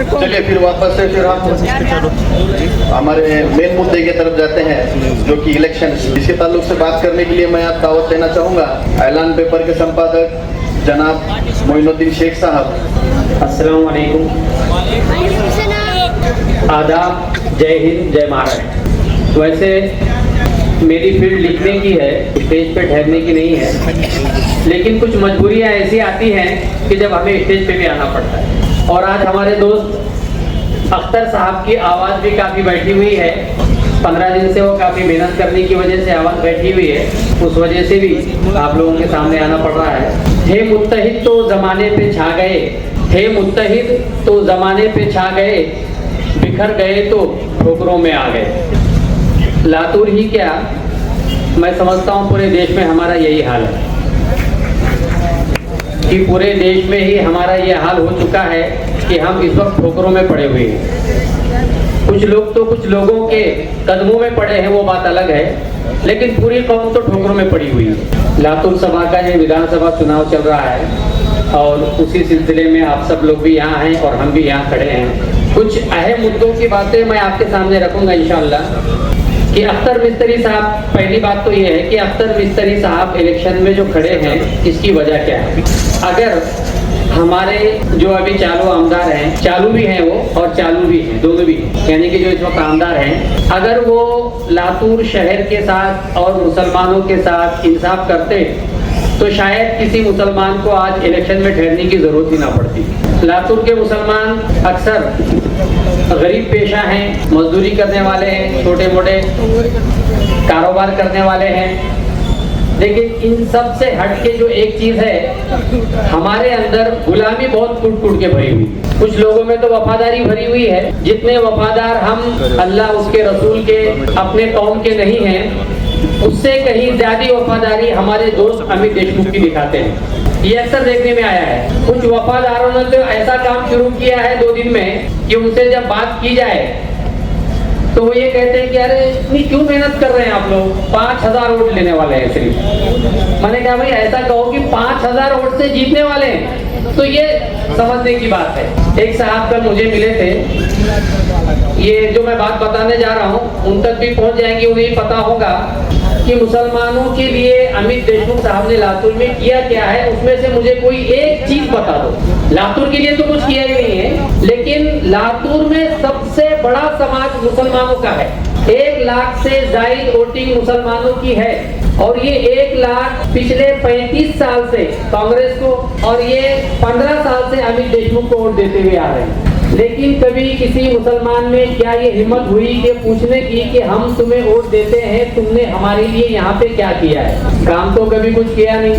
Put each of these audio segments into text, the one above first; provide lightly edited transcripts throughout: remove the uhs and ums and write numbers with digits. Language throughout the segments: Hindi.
चलिए फिर वापस से फिर हम हमारे मेन मुद्दे की तरफ जाते हैं, जो कि इलेक्शन। इसके ताल्लुक से बात करने के लिए मैं आप दावत देना चाहूँगा ऐलान पेपर के संपादक जनाब मोइनुद्दीन शेख साहब। अस्सलाम वालेकुम, आदाब, जय हिंद, जय महाराष्ट्र। वैसे मेरी फील्ड लिखने की है, स्टेज पे ठहरने की नहीं है, लेकिन कुछ मजबूरियां ऐसी आती हैं कि जब हमें स्टेज पे भी आना पड़ता है। और आज हमारे दोस्त अख्तर साहब की आवाज़ भी काफ़ी बैठी हुई है। 15 दिन से वो काफ़ी मेहनत करने की वजह से आवाज़ बैठी हुई है, उस वजह से भी आप लोगों के सामने आना पड़ रहा है। थे मुत्तहिद तो ज़माने पे छा गए, थे मुत्तहिद तो ज़माने पे छा गए, बिखर गए तो ठोकरों में आ गए। लातूर ही क्या, मैं समझता हूँ पूरे देश में हमारा यही हाल है कि पूरे देश में ही हमारा ये हाल हो चुका है कि हम इस वक्त ठोकरों में पड़े हुए हैं। कुछ लोग तो कुछ लोगों के कदमों में पड़े हैं, वो बात अलग है, लेकिन पूरी कौम तो ठोकरों में पड़ी हुई है। लातूर सभा का ये विधानसभा चुनाव चल रहा है और उसी सिलसिले में आप सब लोग भी यहाँ हैं और हम भी यहाँ खड़े हैं। कुछ अहम मुद्दों की बातें मैं आपके सामने रखूँगा इंशाअल्लाह। कि अख्तर मिस्त्री साहब, पहली बात तो ये है कि अख्तर मिस्त्री साहब इलेक्शन में जो खड़े हैं, इसकी वजह क्या है। अगर हमारे जो अभी चालू आमदार हैं, चालू भी हैं वो और चालू भी हैं, दोनों भी, यानी कि जो इस वक्त आमदार हैं, अगर वो लातूर शहर के साथ और मुसलमानों के साथ इंसाफ करते तो शायद किसी मुसलमान को आज इलेक्शन में ठहरने की जरूरत ही ना पड़ती। लातूर के मुसलमान अक्सर गरीब पेशा हैं, मजदूरी करने वाले हैं, छोटे मोटे कारोबार करने वाले हैं, लेकिन इन सब से हट के जो एक चीज है, हमारे अंदर गुलामी बहुत कूट कूट के भरी हुई। कुछ लोगों में तो वफादारी भरी हुई है। जितने वफादार हम अल्लाह उसके रसूल के, अपने कौम के नहीं हैं, उससे कहीं ज्यादा वफादारी हमारे दोस्त अमित देशमुख की दिखाते हैं। ये अक्सर देखने में आया है। कुछ वफादारों ने तो ऐसा काम शुरू किया है 2 दिन में कि उनसे जब बात की जाए तो वो ये कहते हैं कि अरे इतनी क्यों मेहनत कर रहे हैं आप लोग, 5000 वोट लेने वाले हैं सिर्फ। मैंने कहा भाई ऐसा कहो कि 5000 वोट से जीतने वाले हैं, तो ये समझने की बात है। एक साहब कल मुझे मिले थे, ये जो मैं बात बताने जा रहा हूँ उन तक भी पहुँच जाएंगी, उन्हें पता होगा कि मुसलमानों के लिए अमित देशमुख साहब ने लातूर में किया क्या है। उसमें से मुझे कोई एक चीज बता दो। लातूर के लिए तो कुछ किया ही नहीं है, लेकिन लातूर में सबसे बड़ा समाज मुसलमानों का है। 1 लाख से ज्यादा वोटिंग मुसलमानों की है और ये 1 लाख पिछले 35 साल से कांग्रेस को और ये 15 साल से अमित देशमुख को वोट देते हुए आ रहे हैं। लेकिन कभी किसी मुसलमान में क्या ये हिम्मत हुई कि पूछने की कि हम तुम्हें वोट देते हैं, तुमने हमारे लिए यहाँ पे क्या किया है। काम तो कभी कुछ किया नहीं,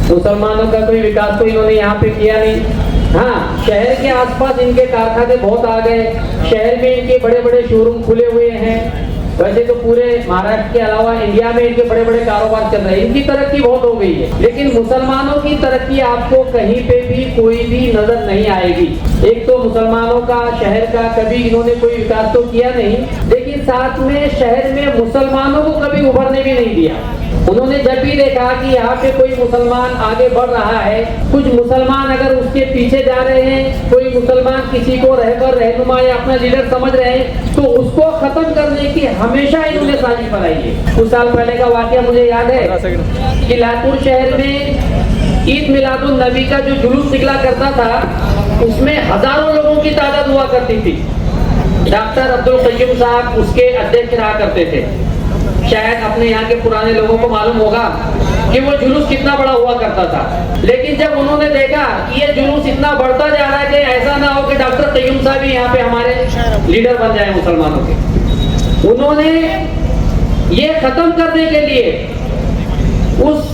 मुसलमानों का कोई विकास तो इन्होंने यहाँ पे किया नहीं। हाँ, शहर के आसपास इनके कारखाने बहुत आ गए, शहर में इनके बड़े बड़े शोरूम खुले हुए हैं। वैसे तो पूरे महाराष्ट्र के अलावा इंडिया में इनके बड़े बड़े कारोबार चल रहे हैं, इनकी तरक्की बहुत हो गई है। लेकिन मुसलमानों की तरक्की आपको कहीं पे भी कोई भी नजर नहीं आएगी। एक तो मुसलमानों का, शहर का कभी इन्होंने कोई विकास तो किया नहीं, लेकिन साथ में शहर में मुसलमानों को कभी उभरने भी नहीं दिया। उन्होंने जब भी देखा कि यहाँ पे कोई मुसलमान आगे बढ़ रहा है, कुछ मुसलमान अगर उसके पीछे जा रहे हैं, कोई मुसलमान किसी को रहबर रहनुमा या अपना लीडर समझ रहे हैं, तो उसको खत्म करने की हमेशा इन्होंने साजिश बनाई है। कुछ साल पहले का वाकया मुझे याद है कि लातूर शहर में ईद मिलादुन नबी का जो जुलूस निकला करता था, उसमें हजारों लोगों की तादाद हुआ करती थी। डॉक्टर अब्दुल कय्यूम साहब उसके अध्यक्ष रहा करते थे। शायद अपने यहाँ के पुराने लोगों को मालूम होगा कि वो जुलूस कितना बड़ा हुआ करता था। लेकिन जब उन्होंने देखा कि ये जुलूस इतना बढ़ता जा रहा है कि ऐसा ना हो कि डॉक्टर कय्यूम साहब भी यहाँ पे हमारे लीडर बन जाए मुसलमानों के, उन्होंने ये खत्म करने के लिए उस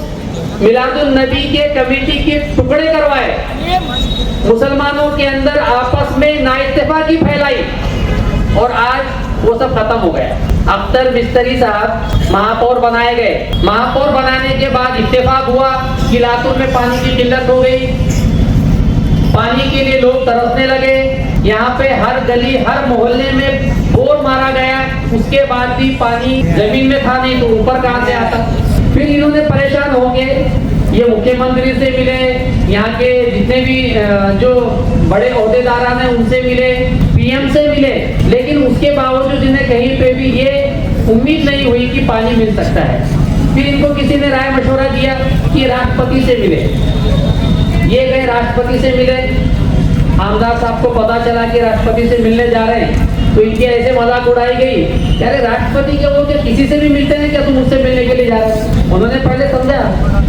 मिलादुन नबी के कमेटी के टुकड़े करवाए, मुसलमानों के अंदर आपस में नाइत्तेफाकी फैलाई और आज वो सब खत्म हो गया। अख्तर मिस्त्री साहब महापौर बनाए गए। महापौर बनाने के बाद इत्तेफाक हुआ कि लातूर में पानी की किल्लत हो गई, पानी के लिए लोग तरसने लगे। यहाँ पे हर गली हर मोहल्ले में बोर मारा गया, उसके बाद भी पानी जमीन में था नहीं तो ऊपर कहाँ से आता। फिर इन्होंने परेशान हो गए, ये मुख्यमंत्री से मिले, यहाँ के जितने भी जो बड़े ओहदेदार हैं उनसे मिले, पीएम से मिले, लेकिन उसके बावजूद इन्हें कहीं पे भी ये उम्मीद नहीं हुई कि पानी मिल सकता है। फिर इनको किसी ने राय मशवरा दिया कि राष्ट्रपति से मिले। ये गए राष्ट्रपति से मिले। आमदार साहब को पता चला कि राष्ट्रपति से मिलने जा रहे हैं, तो इनकी ऐसे मजाक उड़ाई गई, अरे राष्ट्रपति के वो क्या किसी से भी मिलते हैं क्या, तुम मुझसे मिलने के लिए जा रहे हो। उन्होंने पहले समझा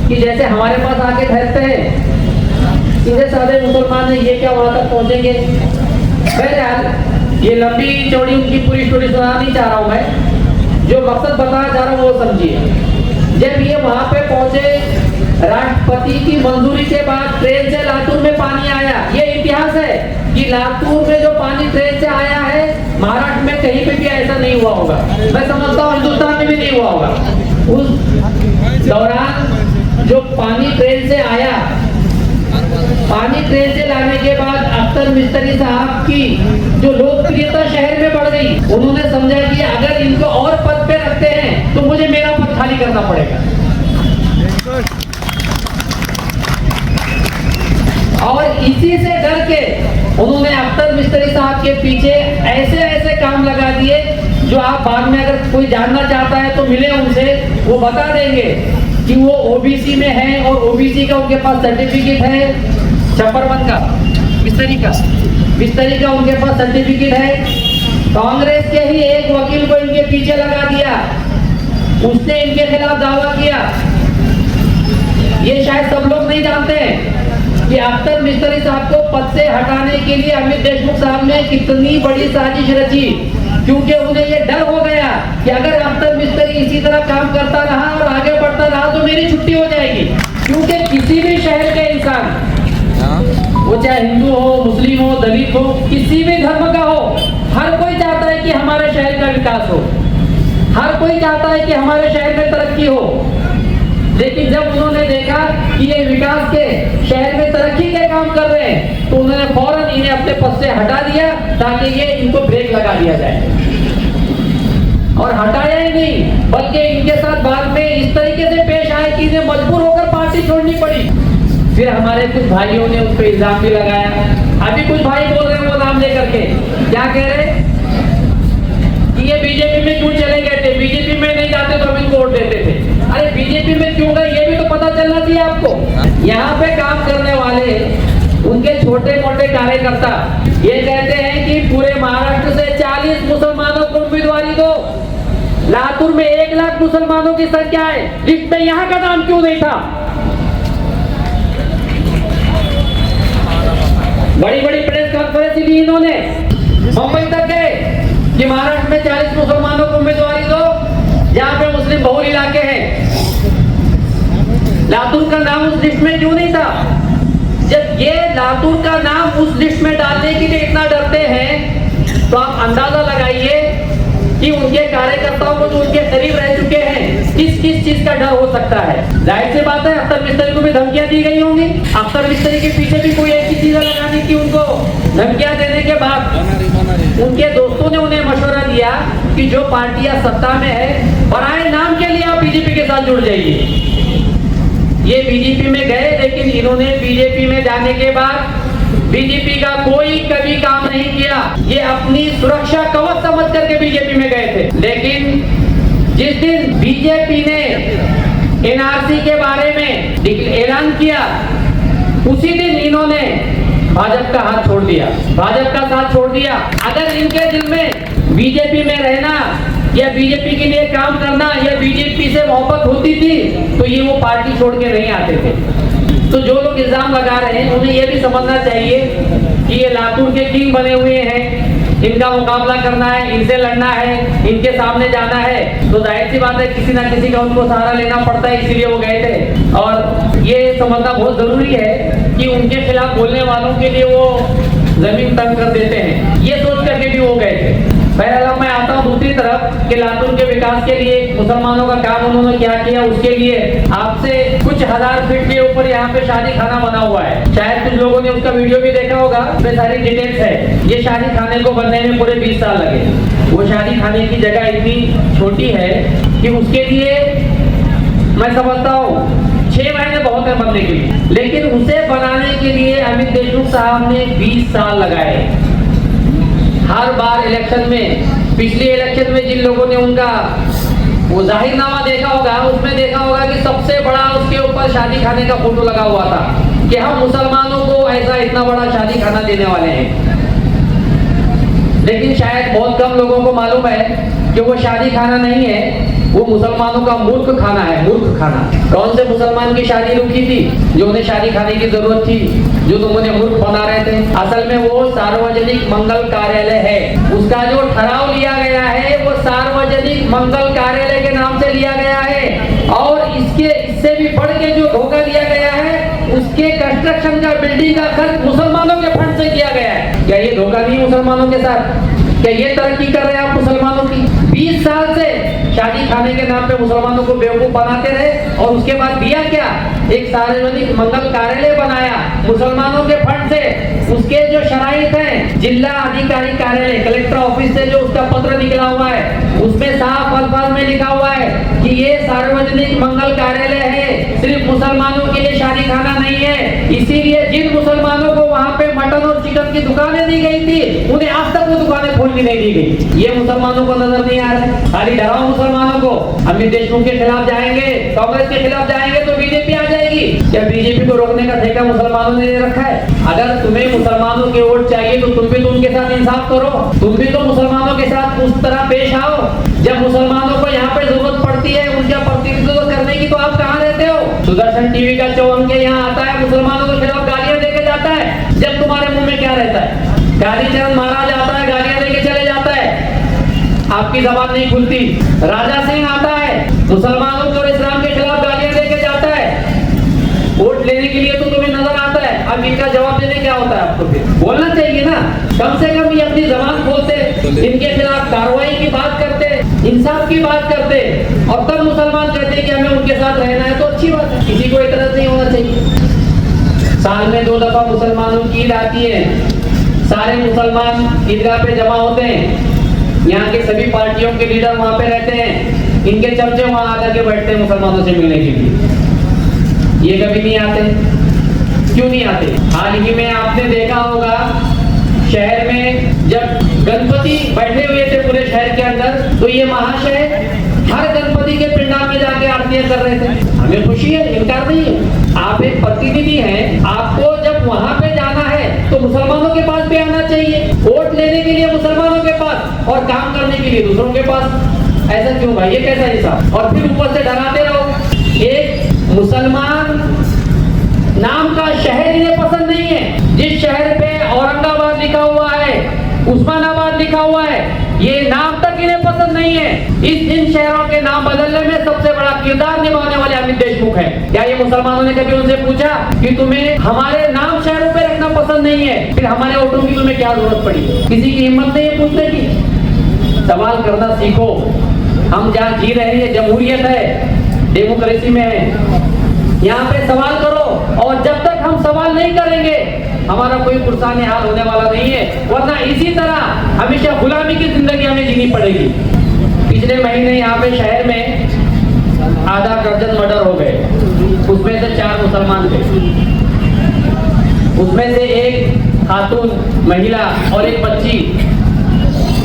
कि जैसे हमारे पास आके ठहरते हैं सीधे साधे मुसलमान है, ये क्या वहां तक पहुंचेंगे। बहरहाल ये लंबी चौड़ी उनकी पूरी स्टोरी सुना नहीं चाह रहा हूँ मैं, जो मकसद बताना चाह रहा हूँ वो समझिए। जब ये वहां पे पहुंचे, राष्ट्रपति की मंजूरी के बाद ट्रेन से लातूर में पानी आया। ये इतिहास है कि लातूर में जो पानी ट्रेन से आया है, महाराष्ट्र में कहीं पे भी ऐसा नहीं हुआ होगा। मैं समझता हूँ हिंदुस्तान में भी नहीं हुआ होगा। उस दौरान जो पानी ट्रेन से आया, पानी ट्रेन से लाने के बाद अख्तर मिस्त्री साहब की जो लोकप्रियता शहर में बढ़ गई, उन्होंने समझा कि अगर इनको और पद पे रखते हैं तो मुझे मेरा पद खाली करना पड़ेगा। और इसी से डर के उन्होंने अख्तर मिस्त्री साहब के पीछे ऐसे ऐसे काम लगा दिए जो आप बाद में अगर कोई जानना चाहता है तो मिले उनसे, वो बता देंगे कि वो ओबीसी में है और ओबीसी का उनके पास सर्टिफिकेट है, छप्परवन का, बिस्तरी का उनके पास सर्टिफिकेट है। कांग्रेस के ही एक वकील को इनके पीछे लगा दिया, उसने इनके खिलाफ दावा किया। ये शायद सब लोग नहीं जानते हैं कि अख्तर मिस्त्री साहब को पद से हटाने के लिए अमित देशमुख साहब ने कितनी बड़ी साजिश रची, क्योंकि उन्हें ये डर हो गया कि अगर अख्तर मिस्त्री इसी तरह काम करता रहा और आगे बढ़ता रहा तो मेरी छुट्टी हो जाएगी। क्योंकि किसी भी शहर के इंसान, वो चाहे हिंदू हो, मुस्लिम हो, दलित हो, किसी भी धर्म का हो, हर कोई चाहता है कि हमारे शहर का विकास हो, हर कोई चाहता है कि हमारे शहर में तरक्की हो। लेकिन जब उन्होंने देखा कि ये विकास के शहर में तरक्की के काम कर रहे हैं, तो उन्होंने फौरन इन्हें अपने पद से हटा दिया ताकि ये इनको ब्रेक लगा दिया जाए। और हटाया ही नहीं, बल्कि इनके साथ बाद में इस तरीके से पेश आए कि इन्हें मजबूर होकर पार्टी छोड़नी पड़ी। फिर हमारे कुछ भाइयों ने उस पर इल्जाम भी लगाया। अभी कुछ भाई बोल रहे हैं वो नाम लेकर के, क्या कह रहे कि ये बीजेपी में क्यों चले गए थे, बीजेपी में नहीं जाते तो हम इनको वोट देते थे। अरे बीजेपी में क्यों गए ये भी तो पता चलना चाहिए आपको। यहाँ पे काम करने वाले उनके छोटे मोटे कार्यकर्ता ये कहते हैं कि पूरे महाराष्ट्र से 40 मुसलमानों को उम्मीदवारी दो। लातूर में 1 लाख मुसलमानों की संख्या है, लिस्ट में यहाँ का नाम क्यों नहीं था। बड़ी बड़ी प्रेस कॉन्फ्रेंस ली इन्होंने, मुंबई तक गए कि महाराष्ट्र में 40 मुसलमानों को उम्मीदवारी दो जहाँ पे मुस्लिम बहुल इलाके हैं। लातूर का नाम उस लिस्ट में क्यों नहीं था। जब ये लातूर का नाम उस लिस्ट में डालने के लिए इतना डरते हैं, तो आप अंदाजा लगाइए कि उनके कार्यकर्ताओं को जो उनके करीब रह चुके हैं, किस किस चीज का डर हो सकता है। जाहिर सी बात है अख्तर मिस्त्री को भी धमकियां दी गई होंगी। अख्तर मिस्त्री के पीछे भी कोई ऐसी चीजें लगाने की, उनको धमकियां देने के बाद उनके दोस्तों ने उन्हें मशवरा दिया कि जो पार्टियां सत्ता में है, बराए नाम के लिए आप बीजेपी के साथ जुड़ जाइए। ये बीजेपी में गए, लेकिन इन्होंने बीजेपी में जाने के बाद बीजेपी का कोई कभी काम नहीं किया। ये अपनी सुरक्षा कवच समझ करके बीजेपी में गए थे। लेकिन जिस दिन बीजेपी ने एनआरसी के बारे में ऐलान किया, उसी दिन इन्होंने भाजपा का हाथ छोड़ दिया, भाजपा का साथ छोड़ दिया। अगर इनके दिल में बीजेपी में रहना या बीजेपी के लिए काम करना या बीजेपी से मोहब्बत होती थी, तो ये वो पार्टी छोड़ के नहीं आते थे। तो जो लोग इल्जाम लगा रहे हैं उन्हें ये भी समझना चाहिए कि ये लातूर के किंग बने हुए हैं, इनका मुकाबला करना है, इनसे लड़ना है, इनके सामने जाना है, तो जाहिर सी बात है किसी ना किसी का उनको सहारा लेना पड़ता है, इसीलिए वो गए थे। और ये समझना बहुत जरूरी है कि उनके खिलाफ बोलने वालों के लिए वो जमीन तंग कर देते हैं, ये सोच करके भी वो गए थे। बहरहाल मैं आता हूँ दूसरी तरफ कि लातूर के विकास के लिए मुसलमानों का काम उन्होंने क्या किया, उसके लिए आपसे कुछ 1000 फीट के ऊपर यहाँ पे शादी खाना बना हुआ है। शायद कुछ लोगों ने उसका वीडियो भी देखा होगा, उसमें सारी डिटेल्स है। ये शादी खाने को बनने में पूरे 20 साल लगे। वो शादी खाने की जगह इतनी छोटी है कि उसके लिए मैं समझता हूँ 6 महीने बहुत बहुत है बनने के लिए, लेकिन उसे बनाने के लिए अमित देशमुख साहब ने 20 साल लगाए। हर बार इलेक्शन में, पिछले इलेक्शन में जिन लोगों ने उनका वो जाहिरनामा देखा होगा, उसमें देखा होगा कि सबसे बड़ा उसके ऊपर शादी खाने का फोटो लगा हुआ था कि हम मुसलमानों को ऐसा इतना बड़ा शादी खाना देने वाले हैं। लेकिन शायद बहुत कम लोगों को मालूम है कि वो शादी खाना नहीं है, वो मुसलमानों का मूर्ख खाना है, मूर्ख खाना। कौन से मुसलमान की शादी रुकी थी जो उन्हें शादी खाने की जरूरत थी, जो तुम उन्हें मूर्ख बना रहे थे? असल में वो सार्वजनिक मंगल कार्यालय है, उसका जो ठहराव लिया गया है वो सार्वजनिक मंगल कार्यालय के नाम से लिया गया है। और इससे भी बढ़ के जो धोखा दिया गया है, उसके कंस्ट्रक्शन का, बिल्डिंग का खर्च मुसलमानों के फंड से किया गया है। क्या ये धोखा नहीं मुसलमानों के साथ? क्या ये तरक्की कर रहे हैं आप मुसलमानों की? 20 साल से शादी खाने के नाम पे मुसलमानों को बेवकूफ बनाते रहे और उसके बाद दिया क्या? एक सार्वजनिक मंगल कार्यालय बनाया मुसलमानों के फंड से। उसके जो शराइत हैं, जिला अधिकारी कार्यालय, कलेक्टर ऑफिस से जो उसका पत्र निकला हुआ है, उसमें साफ अल्फाज में लिखा हुआ है कि ये सार्वजनिक मंगल कार्यालय है, सिर्फ मुसलमानों के लिए शादी खाना नहीं है। इसीलिए जिन मुसलमानों को वहाँ पे मटन और चिकन की दुकानें दी गई थी, उन्हें आज तक वो दुकानें खोलनी नहीं दी गई। ये मुसलमानों को नजर नहीं आ रहा है। खाली डराओ मुसलमानों को। अमित देशमुख के खिलाफ जाएंगे, कांग्रेस के खिलाफ जाएंगे तो बीजेपी आ जाएगी। क्या बीजेपी को रोकने का ठेका मुसलमानों ने ले रखा है? अगर तुम्हें मुसलमानों के वोट चाहिए तो तुम भी तो उनके साथ इंसाफ करो, तुम भी तो मुसलमानों के साथ उस तरह पेश आओ। जब मुसलमानों को यहाँ पे जरूरत पड़ती है उनका प्रतिनिधित्व करने की, तो आप कहाँ रहते हो? सुदर्शन टीवी का 54 के यहाँ आता है, मुसलमानों के खिलाफ गालियां देके जाता है। जब तुम्हारे मुंह में क्या रहता है? कालीचरण महाराज आता है, गालियां देके चले जाता है, आपकी जबान नहीं खुलती। राजा सिंह आता है, मुसलमानों को इस्लाम के खिलाफ गालियां देके जाता है। वोट लेने के लिए तो तुम्हें नजर आता है, अब इनका जवाब देने क्या होता है आपको? फिर बोलना चाहिए ना, कम से कम ये अपनी जबान खोलते, इनके खिलाफ कार्रवाई की बात करते, इंसाफ की बात करते, और तब मुसलमान कहते कि हमें उनके साथ रहना है, तो अच्छी बात है। किसी को इतना नहीं होना चाहिए। साल में 2 दफा मुसलमानों की ईद आती है, सारे मुसलमान ईदगाह पे जमा होते हैं, यहाँ के सभी पार्टियों के लीडर वहाँ पे रहते हैं, इनके चमचे वहाँ आकर के बैठते हैं मुसलमानों से मिलने के लिए। ये कभी नहीं आते, क्यों नहीं आते? हाल ही में आपने देखा होगा शहर में जब गणपति बैठे हुए थे पूरे शहर के अंदर, तो ये महाशय हर गणपति के पंडाल में जाके आरतियां कर रहे थे। हमें खुशी है, इनकार नहीं है। आप एक प्रतिनिधि हैं, आपको जब वहां पे जाना है तो मुसलमानों के पास भी आना चाहिए, वोट लेने के लिए मुसलमानों के पास और काम करने के लिए दूसरों के पास। ऐसा क्यों भाई? ये कैसा हिसाब? और फिर ऊपर से डराते रहो। एक मुसलमान नाम का शहर इन्हें पसंद नहीं है। जिस शहर पे औरंगाबाद लिखा हुआ है, उस्मानाबाद लिखा हुआ है, ये नाम तक इन्हें पसंद नहीं है। इन शहरों के नाम बदलने में सबसे बड़ा किरदार निभाने वाले अमित देशमुख है। क्या ये मुसलमानों ने कभी उनसे पूछा कि तुम्हें हमारे नाम शहरों पे रखना पसंद नहीं है, फिर हमारे वोटों की तुम्हें क्या जरूरत पड़ी? किसी की हिम्मत नहीं है पूछने की। सवाल करना सीखो। हम जहाँ जी रहे हैं जमहूरियत है, डेमोक्रेसी में है, यहाँ पे सवाल करो। और जब तक हम सवाल नहीं करेंगे हमारा कोई पुरसाने हाल होने वाला नहीं है, वरना इसी तरह हमेशा गुलामी की जिंदगी हमें जीनी पड़ेगी। पिछले महीने यहाँ पे शहर में आधा दर्जन मर्डर हो गए, उसमें से 4 मुसलमान थे, उसमें से एक खातून महिला और एक बच्ची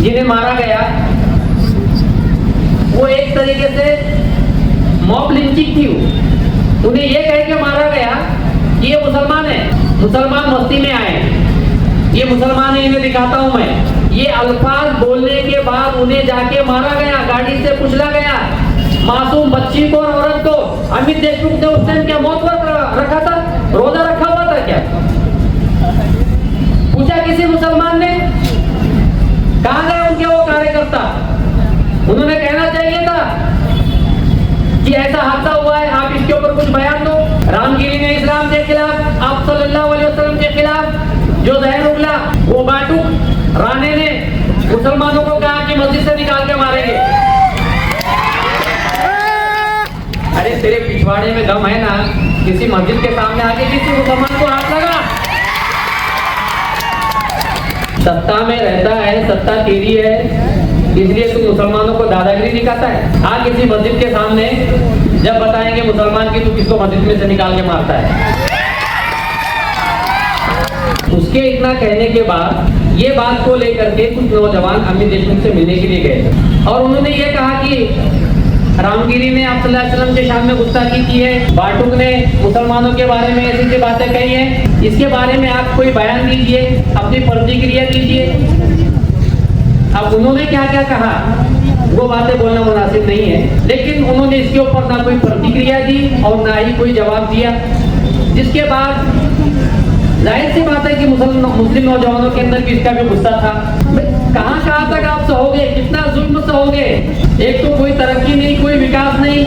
जिन्हें मारा गया, वो एक तरीके से मॉब लिंचिंग थी। उन्हें ये कह के मारा गया कि ये मुसलमान है, मुसलमान मस्ती में आए, ये मुसलमान है, इन्हें दिखाता हूं मैं। ये अल्फाज बोलने के बाद उन्हें जाके मारा गया, गाड़ी से कुचला गया, मासूम बच्ची को और औरत को। अमित देशमुख ने उस टाइम क्या मौत पर रखा था? रोजा रखा हुआ था क्या? पूछा किसी मुसलमान ने? कहां गए उनके वो कार्यकर्ता? उन्होंने कहना चाहिए था कि ऐसा हादसा हुआ है, आप इसके ऊपर कुछ बयान दो। रामगिरी ने इस्लाम के खिलाफ, आप सल्लल्लाहु अलैहि वसल्लम के खिलाफ जो जहर उगला, वो बाटू राणे ने मुसलमानों को कहा कि मस्जिद से निकाल के मारेंगे। अरे तेरे पिछवाड़े में दम है ना, किसी मस्जिद के सामने आके किसी मुसलमान को हाथ लगा। सत्ता में रहता है, सत्ता तेरी है, इसलिए तू मुसलमानों को दादागिरी दिखाता है। किसी मस्जिद के सामने जब बताएंगे मुसलमान की तो किसको मस्जिद में से निकाल के मारता है। उसके इतना कहने के बाद ये बात को लेकर के कुछ नौजवान अमित देशमुख से मिलने के लिए गए और उन्होंने ये कहा कि रामगिरी ने आप सल्लल्लाहु अलैहि वसल्लम के शान में गुस्ताखी की है, बाटुक ने मुसलमानों के बारे में ऐसी ऐसी बातें कही है, इसके बारे में आप कोई बयान दीजिए, अपनी प्रतिक्रिया दीजिए। अब उन्होंने क्या क्या कहा वो बातें बोलना मुनासिब नहीं है, लेकिन उन्होंने इसके ऊपर ना कोई प्रतिक्रिया दी और ना ही कोई जवाब दिया। जिसके बाद जाहिर सी बात है कि मुस्लिम नौजवानों के अंदर भी इसका भी गुस्सा था। कहाँ तक आप सहोगे, कितना जुल्म सहोगे। एक तो कोई तरक्की नहीं, कोई विकास नहीं,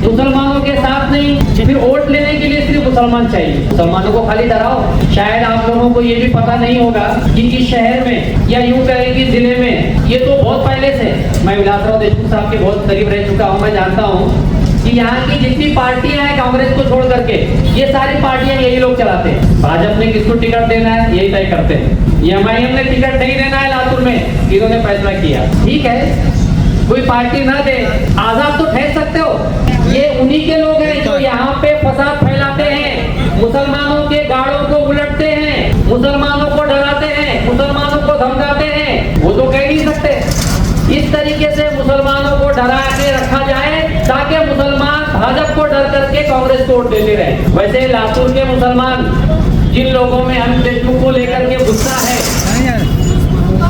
मुसलमानों के साथ नहीं, फिर वोट लेने के लिए सिर्फ मुसलमान चाहिए। मुसलमानों को खाली डराओ। शायद आप लोगों को ये भी पता नहीं होगा कि इस शहर में या यूं कहें कि जिले में, ये तो बहुत पहले से मैं विलासराव देशमुख साहब के बहुत करीब रह चुका हूँ, मैं जानता हूँ कि यहाँ की जितनी पार्टियां हैं कांग्रेस को छोड़ करके ये सारी पार्टियां यही लोग चलाते हैं। भाजपा ने किसको टिकट देना है यही तय करते हैं, एमआईएम ने टिकट नहीं देना है लातूर में, इन्होंने फैसला किया। ठीक है, कोई पार्टी ना दे, आजाद तो ठहर सकते हो। ये उन्हीं के लोग हैं जो यहाँ पे फसाद फैलाते हैं, मुसलमानों के गाड़ों को उलटते हैं, मुसलमानों को डराते हैं, मुसलमानों को धमकाते हैं। वो तो कह नहीं सकते। इस तरीके से मुसलमानों को डरा के रखा जाए ताकि मुसलमान भाजपा को डर करके कांग्रेस को वोट देते रहे। वैसे लातूर के मुसलमान जिन लोगों में अमित देशमुख को लेकर के गुस्सा है,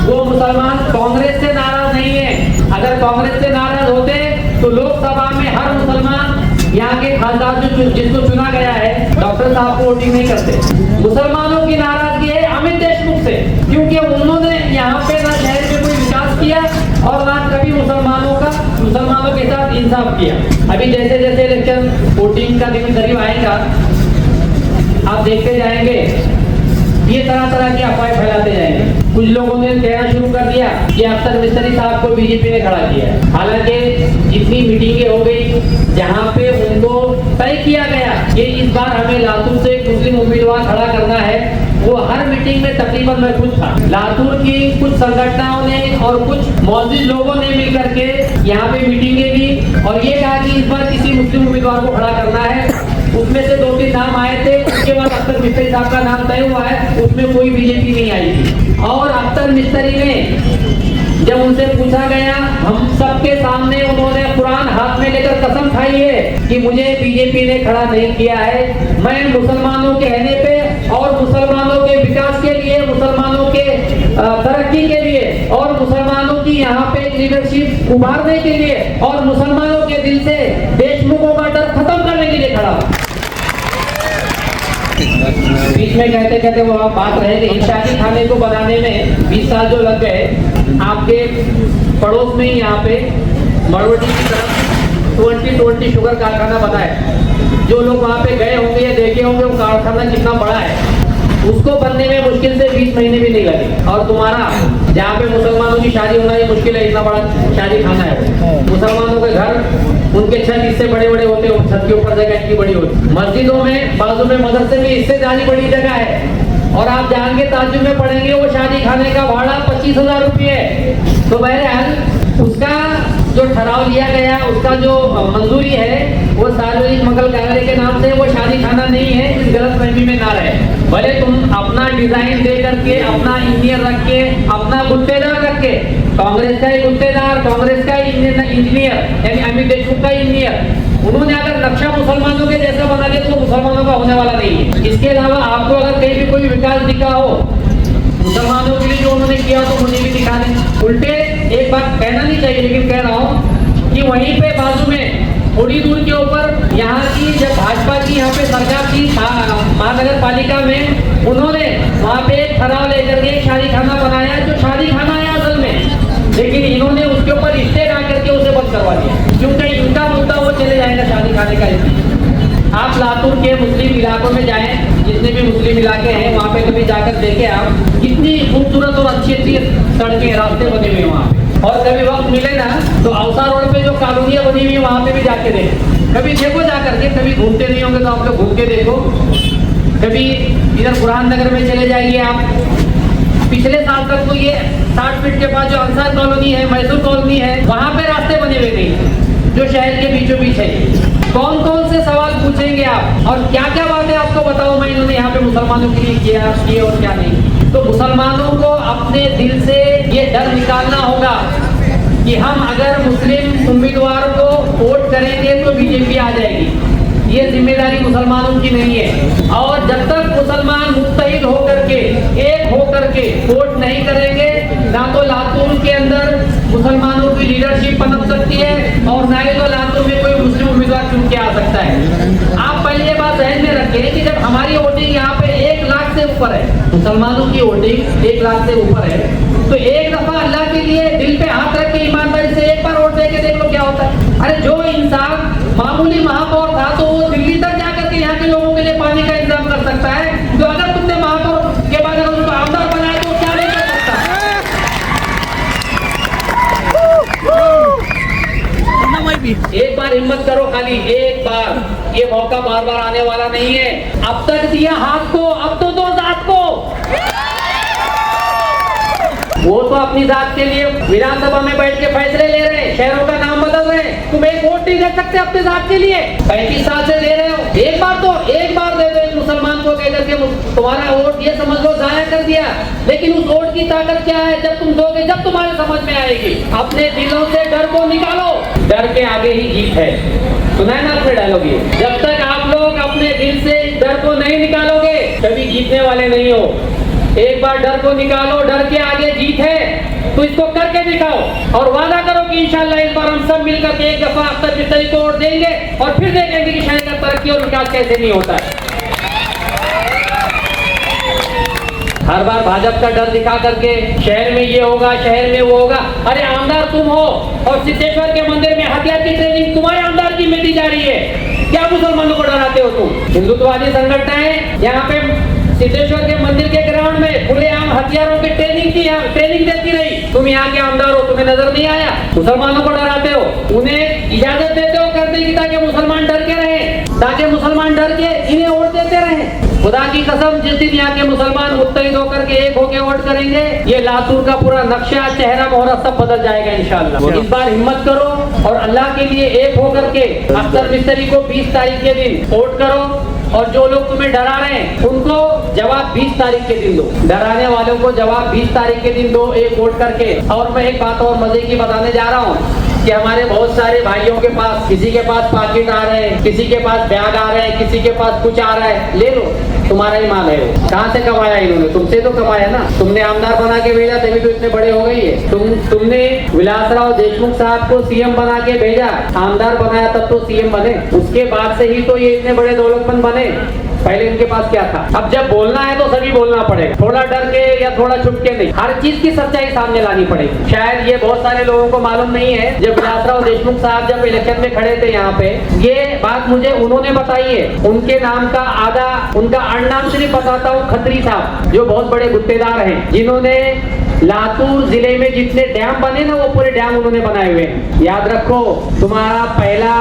वो मुसलमान कांग्रेस से नाराज नहीं है। अगर कांग्रेस से नाराज होते तो लोकसभा में हर मुसलमान यहाँ के खासदार जिसको चुना गया है डॉक्टर साहब को वोटिंग नहीं करते। मुसलमानों की नाराजगी है अमित देशमुख से, क्योंकि उन्होंने यहाँ पे ना शहर में कोई विकास किया और ना कभी मुसलमानों के साथ इंसाफ किया। अभी जैसे जैसे इलेक्शन वोटिंग का दिन करीब आएगा, आप देखते जाएंगे ये तरह तरह की अफवाहें फैलाते जाएंगे। कुछ लोगों ने कहना शुरू कर दिया कि अख्तर मिस्त्री साहब को बीजेपी ने खड़ा किया है। हालांकि जितनी मीटिंगें हो गई जहां पे उनको तय किया गया कि इस बार हमें लातूर से एक मुस्लिम उम्मीदवार खड़ा करना है, वो हर मीटिंग में तकरीबन मैं खुद था। लातूर की कुछ संगठनों ने और कुछ मौजूद लोगों ने मिलकर के यहाँ पे मीटिंगें की और ये कहा कि इस बार किसी मुस्लिम उम्मीदवार को खड़ा करना है। उसमें से 2-3 नाम आए थे, उसके बाद अख्तर मिस्त्री साहब का नाम तय हुआ है, उसमें कोई बीजेपी नहीं आई थी। और अख्तर मिस्त्री ने जब उनसे पूछा गया, हम सबके सामने उन्होंने कुरान हाथ में लेकर कसम खाई है कि मुझे बीजेपी ने खड़ा नहीं किया है। मैं मुसलमानों के रहने पे और मुसलमानों के विकास के लिए, मुसलमानों के तरक्की के लिए और मुसलमानों की यहाँ पे लीडरशिप उभारने के लिए और मुसलमानों के दिल से देशमुखों का डर खत्म करने के लिए खड़ा। बीच में कहते कहते वो बात रहे कि शादी खाने को बनाने में 20 साल जो लग गए, आपके पड़ोस में ही यहाँ पे मरवटी की तरफ 20 शुगर कारखाना बना है। जो लोग वहाँ पे गए होंगे या देखे होंगे वो कारखाना कितना बड़ा है, उसको बनने में मुश्किल से 20 महीने भी नहीं लगे। और तुम्हारा जहाँ पे मुसलमानों की शादी होना ये मुश्किल है, इतना बड़ा शादी खाना है। मुसलमानों के घर उनके छत इससे बड़े बड़े होते हैं, छत के ऊपर जगह इतनी बड़ी होती। मस्जिदों में बाजू में मदरसे में इससे ज्यादा बड़ी जगह है। और आप जाएंगे ताजुब में पढ़ेंगे वो शादी खाने का भाड़ा 25,000 रुपये है। तो बहरहाल उसका जो ठहराव लिया गया, उसका जो मंजूरी है वो सार्वजनिक मंगल कार्यालय के नाम से, वो शादी खाना नहीं है। इस गलतफहमी में ना रहे। भले तुम अपना डिजाइन दे करके, अपना इंजीनियर रख के, अपना गुत्तेदार रख के, कांग्रेस का ही गुत्तेदार, कांग्रेस का इंजीनियर यानी अमित देशमुख का इंजीनियर, उन्होंने अगर नक्शा मुसलमानों के जैसा बना दिया तो मुसलमानों का होने वाला नहीं है। इसके अलावा आपको अगर कहीं भी कोई विकास दिखा हो मुसलमानों के लिए जो उन्होंने किया तो मुझे भी दिखा दें। उल्टे एक बात कहना नहीं चाहिए, लेकिन कह रहा हूँ कि वहीं पे बाजू में थोड़ी दूर के ऊपर यहाँ की जब भाजपा की यहाँ पे सरकार थी महानगर पालिका में, उन्होंने वहाँ पे एक ठहराव लेकर के शादी खाना बनाया जो शादी खाना है असल में, लेकिन इन्होंने उसके ऊपर स्टे ला करके उसे बंद करवा दिया, क्योंकि इनका मुद्दा वो चले जाएगा शादी खाने का। आप लातूर के मुस्लिम इलाकों में जाएं, जितने भी मुस्लिम इलाके हैं वहाँ पे कभी जाकर देखें आप, कितनी खूबसूरत और अच्छी अच्छी सड़कें रास्ते बने हुए हैं वहाँ पे। और कभी वक्त मिले ना तो अवसर रोड पे जो कॉलोनियाँ बनी हुई है वहाँ पे भी जाके देखें। कभी देखो जा करके, कभी घूमते नहीं होंगे तो आप लोग घूम के देखो। कभी इधर बुरहान नगर में चले जाइए आप, पिछले साल तक तो ये 60 फीट के पास जो अंसार कॉलोनी है, मैसूर कॉलोनी है, वहाँ पे रास्ते बने हुए नहीं जो शहर के बीचों बीच है। कौन कौन से सवाल पूछेंगे आप और क्या क्या बातें आपको बताऊं मैं इन्होंने यहाँ पे मुसलमानों के लिए किया और क्या नहीं। तो मुसलमानों को अपने दिल से ये डर निकालना होगा कि हम अगर मुस्लिम उम्मीदवार को वोट करेंगे तो बीजेपी आ जाएगी। ये जिम्मेदारी मुसलमानों की नहीं है। और जब तक मुसलमान मुत्तहिद होकर के एक होकर के वोट नहीं करेंगे, ना तो लातूर के अंदर मुसलमानों की लीडरशिप पनप सकती है और ना ही तो लातूर में कोई मुस्लिम उम्मीदवार चुन के आ सकता है। आप पहले ये बात ध्यान में रखें कि जब हमारी वोटिंग यहाँ पे 1 लाख से ऊपर है, मुसलमानों की वोटिंग 1 लाख से ऊपर है, तो एक दफा अल्लाह के लिए दिल पे हाथ रख के ईमानदारी से एक बार वोट दे के देख लो क्या होता है। अरे जो इंसान मामूली महापौर था तो वो दिल्ली तक जाकर के यहाँ के लोगों के लिए पानी का इंतजाम कर सकता है, तो अगर तुमने महापौर के बाद अगर उसको आमदार बनाया तो क्या नहीं कर सकता। एक बार हिम्मत करो, खाली एक बार, ये मौका बार बार आने वाला नहीं है। अब तक दिया हाथ को, अब तो दो जात को। वो तो अपनी जात के लिए विधानसभा में बैठ के फैसले ले रहे हैं, शहरों का नाम बदल रहे हैं। तुम एक वोट नहीं दे सकते अपने जात के लिए, 35 साल से दे रहे हो। एक बार दे दो एक मुसलमान को कहकर के तुम्हारा वोट ये समझ लो जाया कर दिया। लेकिन उस वोट की ताकत क्या है जब तुम दोगे, जब तुम्हारे समझ में आएगी। अपने दिलों से डर को निकालो, डर के आगे ही जीत है। सुना है ना आपने डायलॉग ये? जब तक आप लोग अपने दिल से डर को नहीं निकालोगे कभी जीतने वाले नहीं हो। एक बार डर को निकालो, डर के आगे जीत है, तो इसको करके दिखाओ और वादा करो कि इंशाल्लाह इस बार हम सब मिलकर के एक दफा अख्तर मिस्त्री को वोट देंगे और फिर देखेंगे कि शहर का तरक्की और विकास कैसे नहीं होता है। हर बार भाजपा का डर दिखा करके शहर में ये होगा, शहर में वो होगा। अरे आमदार तुम हो और सिद्धेश्वर के मंदिर में हथियार की ट्रेनिंग तुम्हारे आमदार की में दी जा रही है। क्या मुसलमानों को डराते हो तुम? हिंदुत्ववादी संगठन है यहाँ पे सिद्धेश्वर के मंदिर के ग्राउंड में खुलेआम हथियारों की ट्रेनिंग देती रही। तुम यहाँ के आमदार हो, तुम्हें नजर नहीं आया? मुसलमानों को डराते हो, उन्हें इजाजत देते हो करने की ताकि मुसलमान डर के रहे, ताकि मुसलमान डर के इन्हें वोट देते रहे। खुदा की कसम, जिस दिन यहाँ के मुसलमान मुत्तहिद होकर के एक होकर वोट करेंगे, ये लातूर का पूरा नक्शा, चेहरा, मोहरा सब बदल जाएगा इंशाल्लाह। इस बार हिम्मत करो और अल्लाह के लिए एक होकर के अख्तर मिस्त्री को 20 तारीख के दिन वोट करो। और जो लोग तुम्हें डरा रहे हैं उनको जवाब 20 तारीख के दिन दो। डराने वालों को जवाब 20 तारीख के दिन दो, एक वोट करके। और मैं एक बात और मजे की बताने जा रहा हूँ कि हमारे बहुत सारे भाइयों के पास, किसी के पास पाकिट आ रहे हैं, किसी के पास बैग आ रहे हैं, किसी के पास कुछ आ रहा है, ले लो, तुम्हारा ही माल है वो। कहाँ से कमाया इन्होंने? तुमसे तो कमाया ना। तुमने आमदार बना के भेजा तभी तो इतने बड़े हो गई है। तुमने विलासराव देशमुख साहब को सीएम बना के भेजा, आमदार बनाया तब तो सीएम बने, उसके बाद से ही तो ये इतने बड़े दौलतमंद बने। पहले इनके पास क्या था? अब जब बोलना है तो सभी बोलना पड़ेगा, थोड़ा डर के या थोड़ा छुप के नहीं, हर चीज की सच्चाई सामने लानी पड़ेगी। शायद ये बहुत सारे लोगों को मालूम नहीं है, जब विलासराव देशमुख साहब जब इलेक्शन में खड़े थे यहाँ पे, ये बात मुझे उन्होंने बताई है। उनके नाम का आधा, उनका नाम से नहीं बताता हूँ, खत्री साहब, जो बहुत बड़े गुत्तेदार हैं, जिन्होंने लातूर जिले में जितने डैम बने ना वो पूरे डैम उन्होंने बनाए हुए हैं। याद रखो, तुम्हारा पहला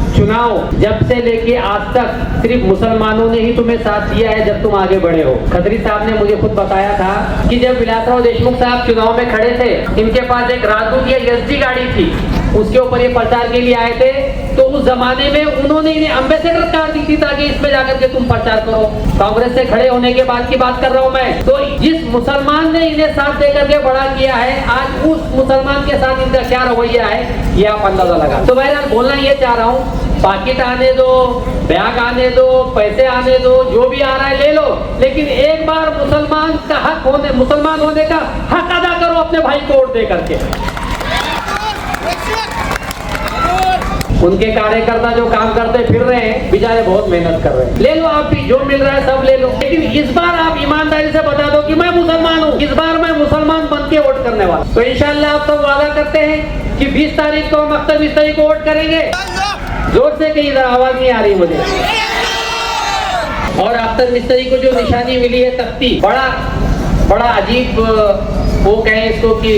चुनाव जब से लेके आज तक सिर्फ मुसलमानों ने ही तुम्हें साथ दिया है जब तुम आगे बढ़े हो। खत्री साहब ने मुझे खुद बताया था कि जब विलासराव देशमुख साहब चुनाव में खड़े थे, इनके पास एक राजदूत या एसडी गाड़ी थी, उसके ऊपर ये प्रचार के लिए आए थे, तो उस जमाने में उन्होंने इन्हें एम्बेसडर कार दी थी ताकि इसमें जाकर के तुम प्रचार करो। कांग्रेस से खड़े होने के बाद की बात कर रहा हूँ मैं। तो जिस मुसलमान ने इन्हें साथ देकर के बड़ा किया है, आज उस मुसलमान के साथ इनका क्या रवैया है ये आप अंदाजा लगा। तो बहरहाल बोलना ये चाह रहा हूँ, पाकिट आने दो, बैग आने दो, पैसे आने दो, जो भी आ रहा है ले लो, लेकिन एक बार मुसलमान का हक होने, मुसलमान होने का हक अदा करो अपने भाई को वोट दे करके। उनके कार्यकर्ता जो काम करते फिर रहे हैं, बेचारे बहुत मेहनत कर रहे हैं, ले लो आप भी, जो मिल रहा है सब ले लो। लेकिन इस बार आप ईमानदारी से बता दो कि मैं मुसलमान हूँ, इस बार मैं मुसलमान बन के वोट करने वाला। तो इंशाल्लाह आप सब वादा करते हैं कि 20 तारीख को हम अख्तर मिस्त्री को वोट करेंगे। जोर से कहीं, इधर आवाज नहीं आ रही मुझे। और अख्तर मिस्त्री को जो निशानी मिली है तख्ती, बड़ा अजीब वो कहें इसको कि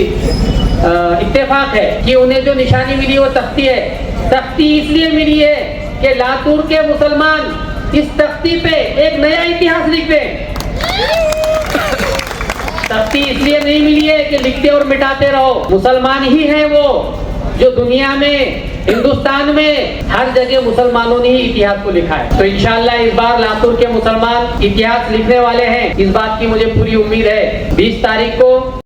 इत्तेफाक है कि उन्हें जो निशानी मिली वो तख्ती है। तख्ती इसलिए मिली है कि लातूर के मुसलमान इस तख्ती पे एक नया इतिहास लिख दें। तख्ती इसलिए नहीं मिली है कि लिखते और मिटाते रहो, मुसलमान ही है वो जो दुनिया में, हिंदुस्तान में हर जगह मुसलमानों ने ही इतिहास को लिखा है। तो इंशाअल्लाह इस बार लातूर के मुसलमान इतिहास लिखने वाले हैं, इस बात की मुझे पूरी उम्मीद है। 20 तारीख को